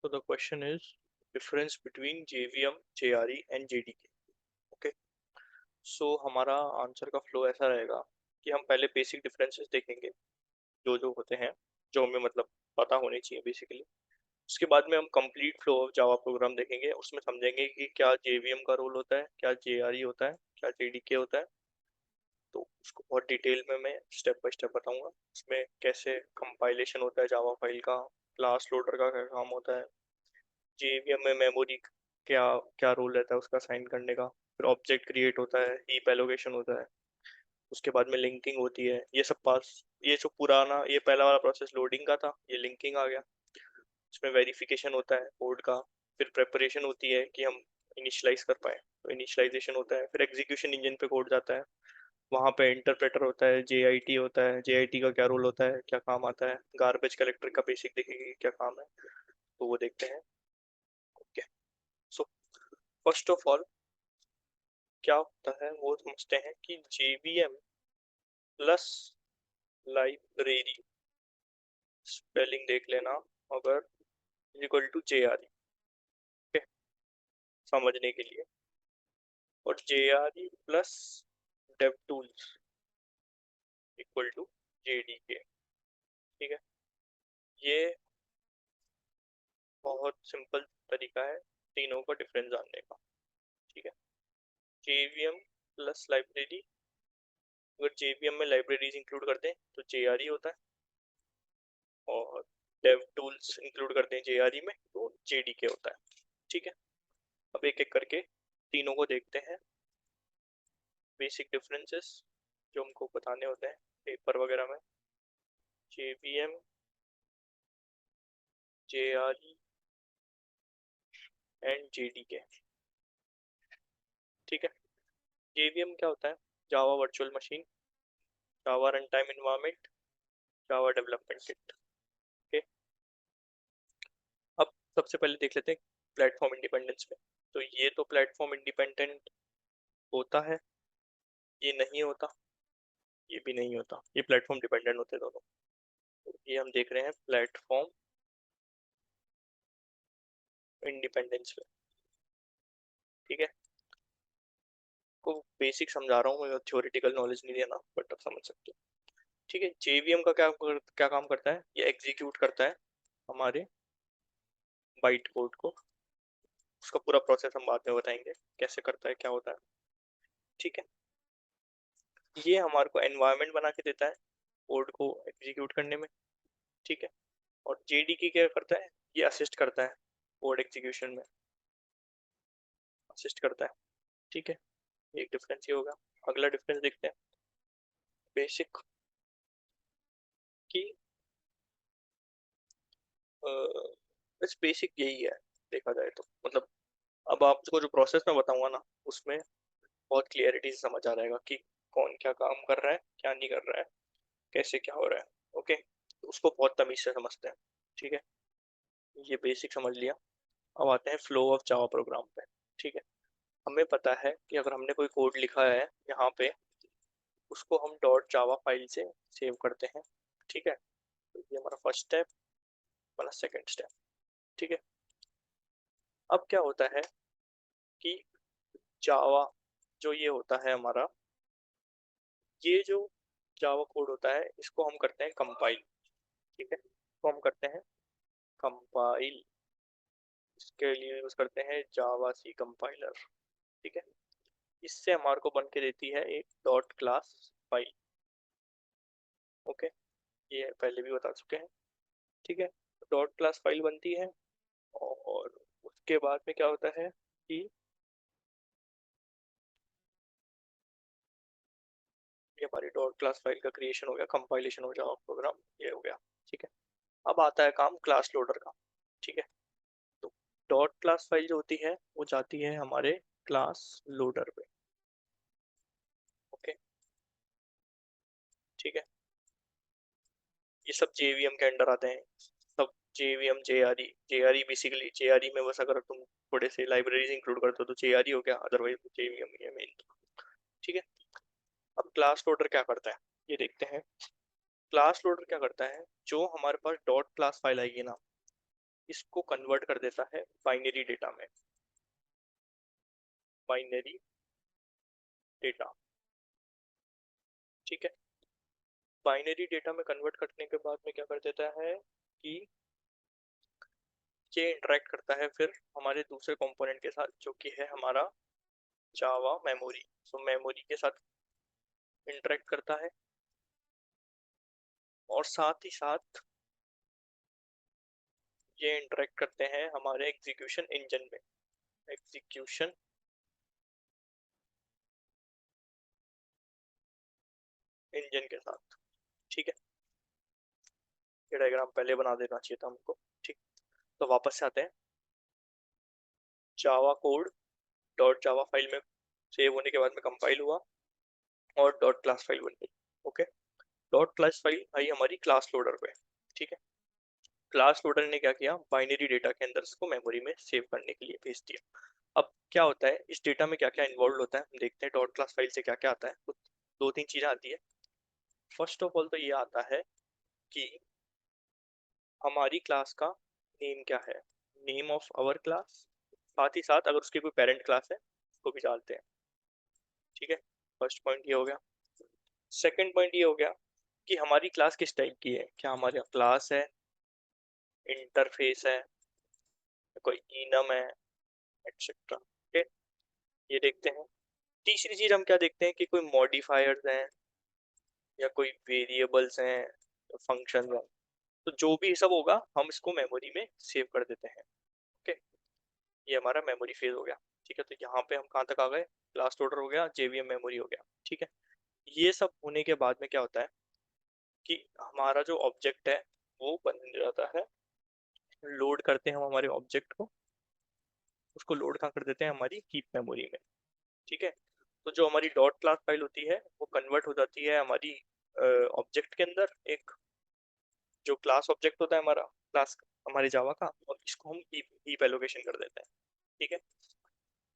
So the question is difference between JVM, JRE and JDK. Okay. So हमारा answer का flow ऐसा रहेगा कि हम पहले बेसिक डिफरेंसेस देखेंगे जो जो होते हैं, जो हमें मतलब पता होने चाहिए बेसिकली। उसके बाद में हम complete flow of Java program देखेंगे, उसमें समझेंगे कि क्या जेवीएम का रोल होता है, क्या जेआरई होता है, क्या जेडीके होता है। तो उसको बहुत डिटेल में मैं स्टेप बाय स्टेप बताऊंगा। उसमें कैसे कंपाइलेशन होता है जावा फाइल का, क्लास लोडर का क्या काम होता है, जेवीएम में मेमोरी क्या क्या रोल रहता है उसका साइन करने का, फिर ऑब्जेक्ट क्रिएट होता है, हीप एलोकेशन होता है, उसके बाद में लिंकिंग होती है। ये सब पास, ये जो पुराना ये पहला वाला प्रोसेस लोडिंग का था, ये लिंकिंग आ गया। उसमें वेरिफिकेशन होता है कोड का, फिर प्रेपरेशन होती है कि हम इनिशियलाइज कर पाए, तो इनिशियलाइजेशन होता है, फिर एग्जीक्यूशन इंजन पे कोड जाता है, वहां पे इंटरप्रेटर होता है, जेआईटी होता है, जेआईटी का क्या रोल होता है, क्या काम आता है, गार्बेज कलेक्टर का बेसिक देखेंगे क्या काम है, तो वो देखते हैं। Okay. So first of all क्या होता है वो समझते हैं कि जेवीएम प्लस लाइब्रेरी, स्पेलिंग देख लेना अगर, इक्वल टू जेआरई। ओके, समझने के लिए। और JRE plus dev tools equal to JDK. ठीक है, ये बहुत सिंपल तरीका है तीनों का डिफरेंस जानने का। ठीक है, जेवीएम प्लस लाइब्रेरी, अगर जेवीएम में लाइब्रेरीज इंक्लूड करते हैं तो जेआरई होता है, और डेव टूल्स इंक्लूड करते हैं जेआरई में तो जेडीके होता है। ठीक है, अब एक एक करके तीनों को देखते हैं, बेसिक डिफरेंसेस जो हमको बताने होते हैं पेपर वगैरह में। JVM, JRE and JDK. ठीक है, जेवीएम क्या होता है? Java virtual machine, Java run time environment, Java development kit. Okay, अब सबसे पहले देख लेते हैं प्लेटफॉर्म इंडिपेंडेंस में। तो ये तो प्लेटफॉर्म इंडिपेंडेंट होता है, ये नहीं होता, ये भी नहीं होता, ये प्लेटफॉर्म डिपेंडेंट होते हैं दोनों। तो ये हम देख रहे हैं प्लेटफॉर्म इंडिपेंडेंस में। ठीक है, को बेसिक समझा रहा हूँ मैं, थ्योरेटिकल नॉलेज नहीं देना, बट आप समझ सकते हो। ठीक है, जेवीएम का क्या काम करता है? ये एग्जीक्यूट करता है हमारे बाइट कोड को। उसका पूरा प्रोसेस हम बाद में बताएंगे कैसे करता है, क्या होता है। ठीक है, ये हमारे को एनवायरनमेंट बना के देता है कोड को एग्जीक्यूट करने में। ठीक है, और जेडीके क्या करता है? ये असिस्ट करता है कोड एग्जीक्यूशन में, असिस्ट करता है। ठीक है, एक डिफरेंस ये होगा। अगला डिफरेंस देखते हैं बेसिक की, बस बेसिक यही है देखा जाए तो। मतलब अब आपको जो प्रोसेस मैं बताऊंगा ना, उसमें बहुत क्लियरिटी से समझ आ जाएगा कि कौन क्या काम कर रहा है, क्या नहीं कर रहा है, कैसे क्या हो रहा है। ओके, तो उसको बहुत तमीज से समझते हैं। ठीक है, ये बेसिक समझ लिया। अब आते हैं फ्लो ऑफ जावा प्रोग्राम पे। ठीक है, हमें पता है कि अगर हमने कोई कोड लिखा है यहाँ पे, उसको हम डॉट जावा फाइल से सेव करते हैं। ठीक है, तो ये हमारा फर्स्ट स्टेप, हमारा सेकंड स्टेप। ठीक है, अब क्या होता है कि जावा जो ये होता है हमारा, ये जो जावा कोड होता है इसको हम करते हैं कंपाइल। ठीक है, तो हम करते हैं कंपाइल, इसके लिए यूज करते हैं जावा सी कंपाइलर। ठीक है, इससे हमारे को बन के देती है एक डॉट क्लास फाइल। ओके, ये पहले भी बता चुके हैं। ठीक है, डॉट क्लास फाइल बनती है, और उसके बाद में क्या होता है कि ये हमारी डॉट क्लास फाइल का क्रिएशन हो गया, कंपाइलेशन हो जावा प्रोग्राम ये हो गया। ठीक है, अब आता है काम क्लास लोडर का। ठीक है, तो डॉट क्लास फाइल जो होती है वो जाती है हमारे क्लास लोडर पे। ओके, ठीक है, ये सब जेवीएम के अंडर आते हैं, सब JVM JRE. JRE basically, JRE में बस अगर तुम थोड़े से लाइब्रेरीज इंक्लूड करते हो तो जेआरई हो गया, अदरवाइज जेवीएम ही है मेन। ठीक है, अब क्लास लोडर क्या करता है ये देखते हैं। क्लास लोडर क्या करता है, जो हमारे पास डॉट क्लास फाइल आएगी ना, इसको कन्वर्ट कर देता है बाइनरी डेटा में, बाइनरी डेटा। ठीक है, बाइनरी डेटा में कन्वर्ट करने के बाद में क्या कर देता है कि ये इंटरेक्ट करता है फिर हमारे दूसरे कंपोनेंट के साथ, जो कि है हमारा जावा मेमोरी। सो मेमोरी के साथ इंटरेक्ट करता है, और साथ ही साथ ये इंटरेक्ट करते हैं हमारे एग्जीक्यूशन इंजन में, एग्जीक्यूशन इंजन के साथ। ठीक है, ये डायग्राम पहले बना देना चाहिए था हमको। ठीक, तो वापस से आते हैं। Java code dot Java file में सेव होने के बाद में कंपाइल हुआ और डॉट क्लास फाइल बन गई। ओके, डॉट क्लास फाइल आई हमारी क्लास लोडर पे। ठीक है, क्लास लोडर ने क्या किया, बाइनरी डेटा के अंदर इसको मेमोरी में सेव करने के लिए भेज दिया। अब क्या होता है, इस डेटा में क्या क्या इन्वॉल्व होता है हम देखते हैं। डॉट क्लास फाइल से क्या क्या आता है, तो दो तीन चीजें आती है। फर्स्ट ऑफ ऑल तो ये आता है कि हमारी क्लास का नेम क्या है, नेम ऑफ आवर क्लास। साथ ही साथ अगर उसकी कोई पेरेंट क्लास है उसको भी डालते हैं। ठीक है, फर्स्ट पॉइंट ये हो गया। सेकंड पॉइंट ये हो गया कि हमारी क्लास किस टाइप की है, क्या हमारे क्लास है, इंटरफेस है, कोई इनम है, एक्सेट्रा। ठीक है, ये देखते हैं। तीसरी चीज हम क्या देखते हैं कि कोई मॉडिफायर्स हैं या कोई वेरिएबल्स हैं, फंक्शन हैं। तो जो भी सब होगा हम इसको मेमोरी में सेव कर देते हैं। ओके, ये हमारा मेमोरी फेज हो गया। ठीक है, तो यहाँ पे हम कहाँ तक आ गए, क्लास लोडर हो गया, जेवीएम मेमोरी हो गया। ठीक है, ये सब होने के बाद में क्या होता है कि हमारा जो ऑब्जेक्ट है वो बन जाता है। लोड करते हैं हम हमारे ऑब्जेक्ट को, उसको लोड कहाँ कर देते हैं, हमारी कीप मेमोरी में। ठीक है, तो जो हमारी डॉट क्लास फाइल होती है वो कन्वर्ट हो जाती है हमारी ऑब्जेक्ट के अंदर। एक जो क्लास ऑब्जेक्ट होता है हमारा, क्लास हमारे जावा का, और इसको हम हीप एलोकेशन कर देते हैं। ठीक है,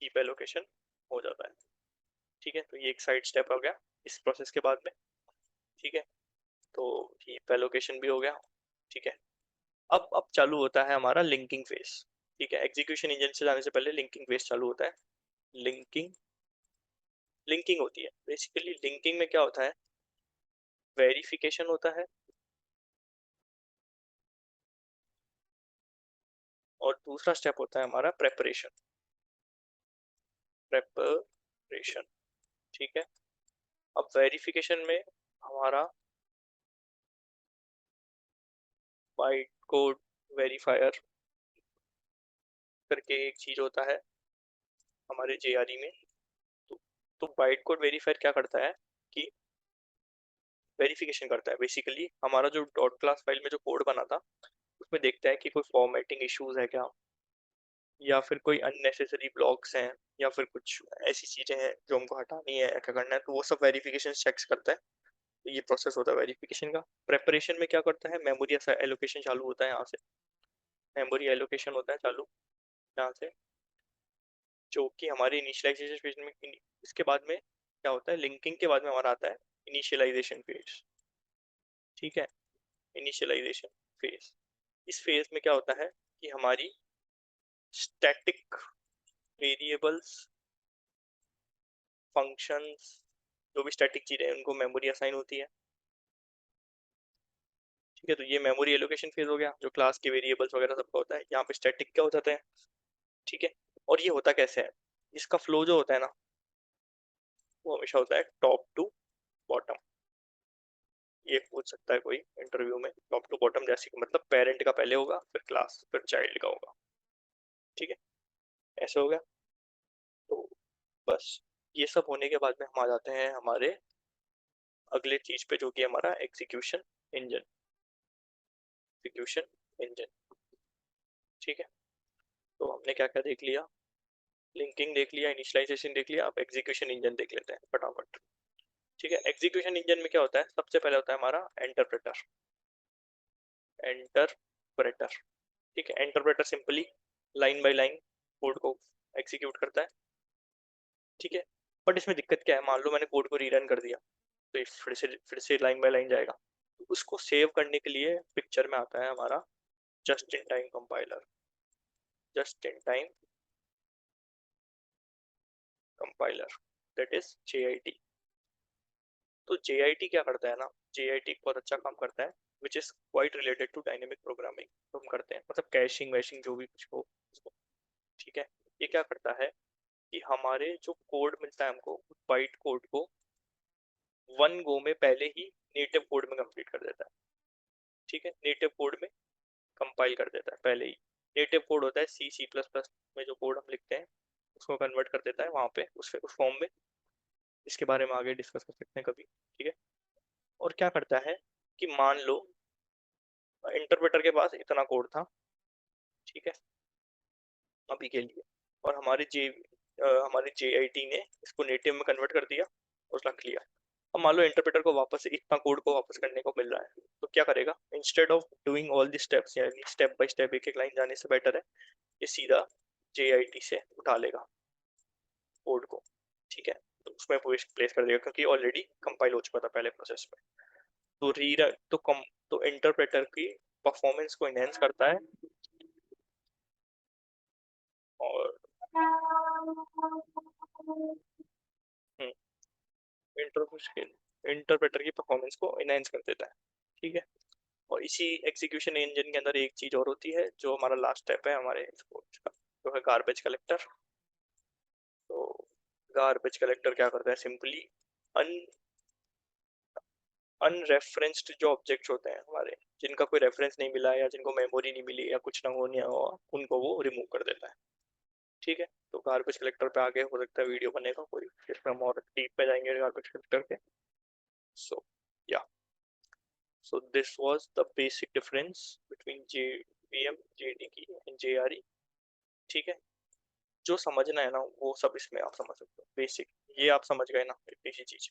हीप एलोकेशन हो जाता है। ठीक है, तो ये एक साइड स्टेप हो गया इस प्रोसेस के बाद में। ठीक है, तो हीप एलोकेशन भी हो गया। ठीक है, अब चालू होता है हमारा लिंकिंग फेज। ठीक है, एग्जीक्यूशन इंजन से जाने से पहले लिंकिंग फेज चालू होता है। लिंकिंग लिंकिंग होती है बेसिकली। लिंकिंग में क्या होता है, वेरिफिकेशन होता है, और दूसरा स्टेप होता है हमारा प्रेपरेशन। प्रेपरेशन, ठीक है। अब वेरिफिकेशन में हमारा बाइट कोड वेरीफायर करके एक चीज होता है हमारे जेआरई में। तो, तो बाइट कोड वेरीफायर क्या करता है कि वेरिफिकेशन करता है। बेसिकली हमारा जो डॉट क्लास फाइल में जो कोड बना था उसमें देखता है कि कोई फॉर्मेटिंग इश्यूज है क्या, या फिर कोई अननेसेसरी ब्लॉक्स हैं, या फिर कुछ ऐसी चीजें हैं जो हमको हटानी है, क्या करना है। तो वो सब वेरिफिकेशन चेक्स करता है। तो ये प्रोसेस होता है वेरिफिकेशन का। प्रेपरेशन में क्या करता है, मेमोरी एलोकेशन चालू होता है यहाँ से। मेमोरी एलोकेशन होता है चालू यहाँ से, जो कि हमारे इनिशियलाइजेशन फेज में। इसके बाद में क्या होता है, लिंकिंग के बाद में हमारा आता है इनिशियलाइजेशन फेज। ठीक है, इनिशियलाइजेशन फेज। इस फेज में क्या होता है कि हमारी स्टैटिक वेरिएबल्स, फंक्शंस, जो भी स्टैटिक चीजें हैं उनको मेमोरी असाइन होती है। ठीक है, तो ये मेमोरी एलोकेशन फेज हो गया, जो क्लास के वेरिएबल्स वगैरह सबका होता है। यहाँ पे स्टैटिक क्या हो जाता है। ठीक है, और ये होता कैसे है, इसका फ्लो जो होता है ना, वो हमेशा होता है टॉप टू बॉटम। ये पूछ सकता है कोई इंटरव्यू में, टॉप टू बॉटम जैसे कि मतलब पेरेंट का पहले होगा, फिर क्लास, फिर चाइल्ड का होगा। ठीक है, ऐसे हो गया। तो बस ये सब होने के बाद में हम आ जाते हैं हमारे अगले चीज पे, जो कि हमारा एग्जीक्यूशन इंजन। एग्जीक्यूशन इंजन, ठीक है। तो हमने क्या क्या देख लिया, लिंकिंग देख लिया, इनिशियलाइजेशन देख लिया। अब एग्जीक्यूशन इंजन देख लेते हैं फटाफट। ठीक है, एग्जीक्यूशन इंजन में क्या होता है, सबसे पहले होता है हमारा इंटरप्रेटर। इंटरप्रेटर, ठीक है। Interpreter simply line by line code को एग्जीक्यूट करता है। ठीक है, बट इसमें दिक्कत क्या है, मान लो मैंने कोड को रीरन कर दिया तो ये फिर से लाइन बाय लाइन जाएगा। तो उसको सेव करने के लिए पिक्चर में आता है हमारा just in time compiler, just in time compiler, that is JIT। तो JIT क्या करता है ना, JIT बहुत अच्छा काम करता है which is quite related to dynamic programming. तो हम करते हैं मतलब कैशिंग वैशिंग जो भी कुछ हो उसको, ठीक है। ये क्या करता है कि हमारे जो कोड मिलता है हमको, बाइट कोड को वन गो में पहले ही नेटिव कोड में कंप्लीट कर देता है, ठीक है। नेटिव कोड में कंपाइल कर देता है पहले ही। नेटिव कोड होता है C++ में जो कोड हम लिखते हैं उसको कन्वर्ट कर देता है वहां पे उस फॉर्म में। इसके बारे में आगे डिस्कस कर सकते हैं कभी, ठीक है। और क्या करता है कि मान लो इंटरप्रेटर के पास इतना कोड था, ठीक है, अभी के लिए, और हमारे JIT ने इसको नेटिव में कन्वर्ट कर दिया और रख लिया। अब मान लो इंटरप्रेटर को वापस से इतना कोड को वापस करने को मिल रहा है, तो क्या करेगा, instead of doing all the steps, यानी स्टेप बाय स्टेप एक एक लाइन जाने से बेटर है ये सीधा JIT से उठा लेगा कोड को, ठीक है। तो उसमें प्लेस कर देगा क्योंकि ऑलरेडी कंपाइल हो चुका था पहले प्रोसेस में। तो रीड तो कम तो इंटरप्रेटर की परफॉर्मेंस को इनहेंस करता है और इंटरप्रेटर की परफॉर्मेंस को इनहेंस कर देता है, ठीक है। और इसी एग्जीक्यूशन इंजन के अंदर एक चीज और होती है जो हमारा लास्ट स्टेप है हमारे का, जो है गार्बेज कलेक्टर। तो गार्बेज कलेक्टर क्या करता है, सिंपली अन अनरेफरेंस्ड जो ऑब्जेक्ट्स होते हैं हमारे, जिनका कोई रेफरेंस नहीं मिला या जिनको मेमोरी नहीं मिली या कुछ ना होने हुआ, उनको वो रिमूव कर देता है, ठीक है। तो गार्बेज कलेक्टर पे आगे हो सकता है वीडियो बनेगा कोई, जिसमें हम और डीप में जाएंगे गार्बेज कलेक्टर के। सो या so this was the basic difference between JVM, JDK and JRE, ठीक है। जो समझना है ना वो सब इसमें आप समझ सकते हो बेसिक। ये आप समझ गए ना इतनी सी चीज,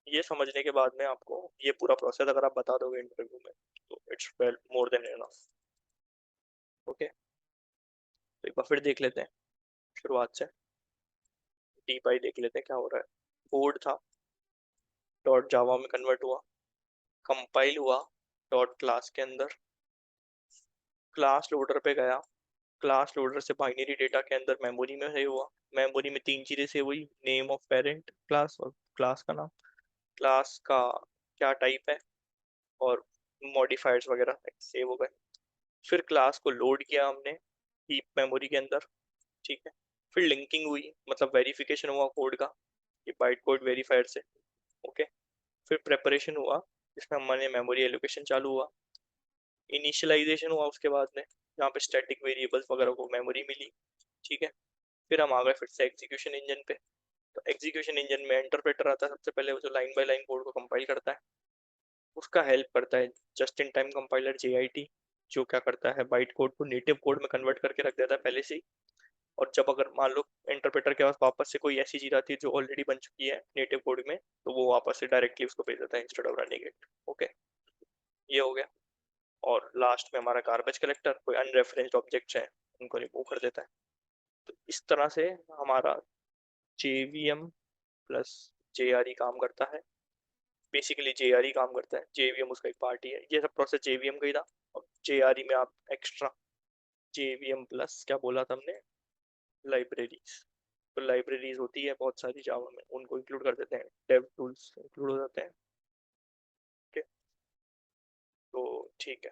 ये समझने के बाद में आपको ये पूरा प्रोसेस अगर आप बता दोगे इंटरव्यू में तो it's well more than enough, okay. तो एक बार फिर देख लेते हैं शुरुआत से, डीप आई देख लेते हैं क्या हो रहा है। कोड था, डॉट जावा में कन्वर्ट हुआ, कंपाइल हुआ डॉट क्लास के अंदर, क्लास लोडर पे गया, क्लास लोडर से बाइनरी डेटा के अंदर मेमोरी में सेव हुआ। मेमोरी में तीन चीजें सेव हुई, नेम ऑफ पेरेंट क्लास और क्लास का नाम, क्लास का क्या टाइप है और मॉडिफायर्स वगैरह सेव हो गए। फिर क्लास को लोड किया हमने हीप मेमोरी के अंदर, ठीक है। फिर लिंकिंग हुई मतलब वेरिफिकेशन हुआ कोड का, ये बाइट कोड वेरीफायर से, ओके। फिर प्रेपरेशन हुआ जिसमें हमारे मेमोरी एलोकेशन चालू हुआ, इनिशियलाइजेशन हुआ उसके बाद में जहाँ पे स्टैटिक वेरिएबल्स वगैरह को मेमोरी मिली, ठीक है। फिर हम आ गए फिर से एग्जीक्यूशन इंजन पे। तो एग्जीक्यूशन इंजन में इंटरप्रेटर आता है सबसे पहले, वो जो लाइन बाय लाइन कोड को कंपाइल करता है, उसका हेल्प करता है just in time compiler JIT, जो क्या करता है बाइट कोड को नेटिव कोड में कन्वर्ट करके रख देता है पहले से ही। और जब अगर मान लो इंटरप्रेटर के पास वापस से कोई ऐसी चीज आती है जो ऑलरेडी बन चुकी है नेटिव कोड में, तो वो वापस से डायरेक्टली उसको भेज देता है instead of running it, okay. ये हो गया। और लास्ट में हमारा गार्बेज कलेक्टर कोई अनरेफरेंस्ड ऑब्जेक्ट्स हैं उनको रिमूव कर देता है। तो इस तरह से हमारा JVM प्लस JRE काम करता है। बेसिकली JRE काम करता है, JVM उसका एक पार्ट ही है। ये सब प्रोसेस JVM का ही था। और JRE में आप एक्स्ट्रा JVM प्लस क्या बोला था हमने, लाइब्रेरीज। तो लाइब्रेरीज होती है बहुत सारी जावा में, उनको इंक्लूड कर देते हैं, डेव टूल्स इंक्लूड हो जाते हैं, ठीक है। तो ठीक है।